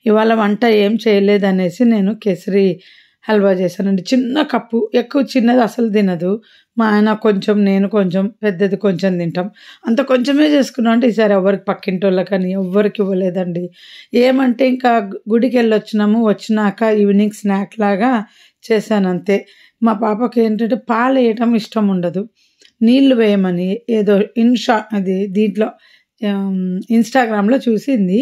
ఇవాళ వంట ఏం చేయలేదనేసి నేను కేసరి హల్వా చేశానండి. చిన్న కప్పు, ఎక్కువ చిన్నది అసలు తినదు. మా ఆయన కొంచెం, నేను కొంచెం, పెద్దది కొంచెం తింటాం. అంత కొంచెమే చేసుకున్నాం అంటే ఈసారి ఎవరికి పక్కింటోళ్ళకని ఎవ్వరికి ఇవ్వలేదండి. ఏమంటే ఇంకా గుడికెళ్ళొచ్చినాము, వచ్చినాక ఈవినింగ్ స్నాక్ లాగా చేశానంతే. మా పాపకి ఏంటంటే పాలేయటం ఇష్టం ఉండదు. నీళ్లు వేయమని ఏదో అది దీంట్లో ఇన్‌స్టాగ్రామ్‌లో చూసింది.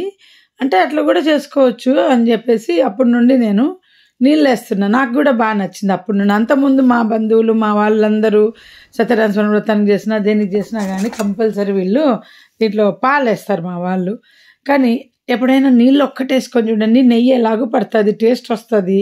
అంటే అట్లా కూడా చేసుకోవచ్చు అని చెప్పేసి అప్పటి నుండి నేను నీళ్ళేస్తున్నా. నాకు గూడా బా నచ్చింది అప్పటి నుండి. అంతకుముందు మా బంధువులు, మా వాళ్ళందరూ సత్యనారాయణ స్వామి వ్రతానికి చేసినా, దేనికి చేసినా గానీ కంపల్సరీ వీళ్ళు దీంట్లో పాలేస్తారు మా వాళ్ళు. కానీ ఎప్పుడైనా నీళ్ళు ఒక్కటేసుకొని చూడండి, నెయ్యి ఎలాగో పడతది, టేస్ట్ వస్తది.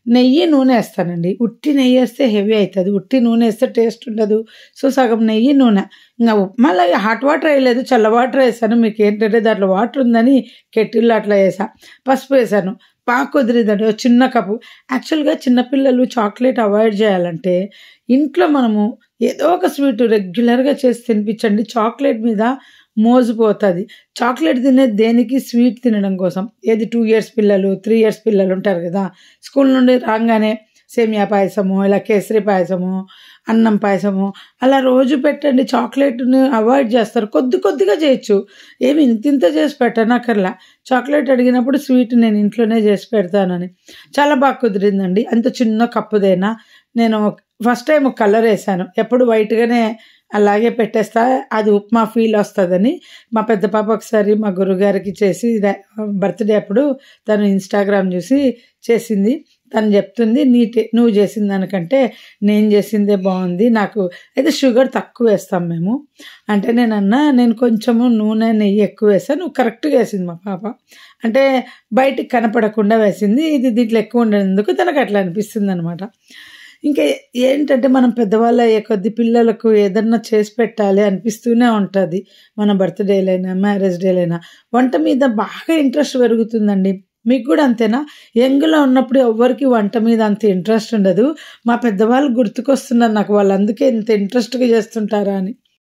నెయ్యి, నూనె ఏస్తానండి. ఉట్టి నెయ్యేస్తే హెవీ అయితది. ఉట్టి నూనె ఏస్తే టేస్ట్ ఉండదు. సో, సగం నెయ్యి, నూనె. ఇంగ ఉప్మాలాగా హాట్ వాటర్ ఏయలేదు, చల్ల వాటర్ ఏసాను. మీకేంటంటే దాంట్లో వాటర్ ఉందని కెటిల్‌లో అట్లా ఏసా. పసుపు ఏసాను. బాగా కుదిరిందండి. ఓ చిన్న కప్పు. యాక్చువల్‌గా చిన్న పిల్లలు చాక్లేట్ అవాయిడ్ చేయాలంటే, ఇంట్లో మనము ఏదో ఒక స్వీట్ రెగ్యులర్‌గా చేసి తినిపించండి. చాక్లేట్ మీద మోజుపోతది. చాక్లేట్ తినేది దేనికి? స్వీట్ తినడం కోసం. ఏది 2 ఇయర్స్ పిల్లలు, 3 ఇయర్స్ పిల్లలు ఉంటారు కదా! స్కూల్ నుండి రాంగానే సేమియా పాయసము, ఇలా కేసరి పాయసము, అన్నం పాయసము అలా రోజు పెట్టండి. చాక్లేట్‌ని అవాయిడ్ చేస్తారు. కొద్ది కొద్దిగా చేయొచ్చు. ఏమి ఇంతింత చేసి పెట్టనక్కర్లా. చాక్లేట్ అడిగినప్పుడు స్వీట్ నేను ఇంట్లోనే చేసి పెడతానని. చాలా బాగా కుదిరిందండి. అంత చిన్న కప్పుదేనా. నేను ఫస్ట్ టైమ్ కలర్ ఏసాను. ఎప్పుడు వైట్‌గానే అలాగే పెట్టేస్తా. అది ఉప్మా ఫీల్ వస్తదని. మా పెద్ద పాప ఒకసారి మా గురువుగారికి చేసి బర్త్‌డే అప్పుడు తను ఇన్‌స్టాగ్రామ్ చూసి చేసింది. తను చెప్తుంది, నువ్వు చేసిన దానికంటే నేను చేసిందే బాగుంది. నాకు అయితే షుగర్ తక్కువ వేస్తాం మేము. అంటే నేనన్నా, నేను కొంచెము నూనె, నెయ్యి ఎక్కువ వేసాను. నువ్వు కరెక్ట్‌గా వేసింది మా పాప. అంటే బయటికి కనపడకుండా వేసింది. ఇది దీంట్లో ఎక్కువ ఉండేందుకు తనకు అట్లా అనిపిస్తుందనమాట. ఇంకా ఏంటంటే మనం పెద్దవాళ్ళు అయ్యే కొద్దీ పిల్లలకు ఏదన్నా చేసి పెట్టాలి అనిపిస్తూనే ఉంటది. మన బర్త్‌డేలైనా, మ్యారేజ్ డేలైనా. వంట మీద బాగా ఇంట్రెస్ట్ పెరుగుతుందండి. మీకు కూడా అంతేనా? యంగ్‌లో ఉన్నప్పుడు ఎవ్వరికీ వంట మీద అంత ఇంట్రెస్ట్ ఉండదు. మా పెద్దవాళ్ళు గుర్తుకొస్తున్నారు నాకు. వాళ్ళు అందుకే ఇంత ఇంట్రెస్ట్‌గా చేస్తుంటారా అని.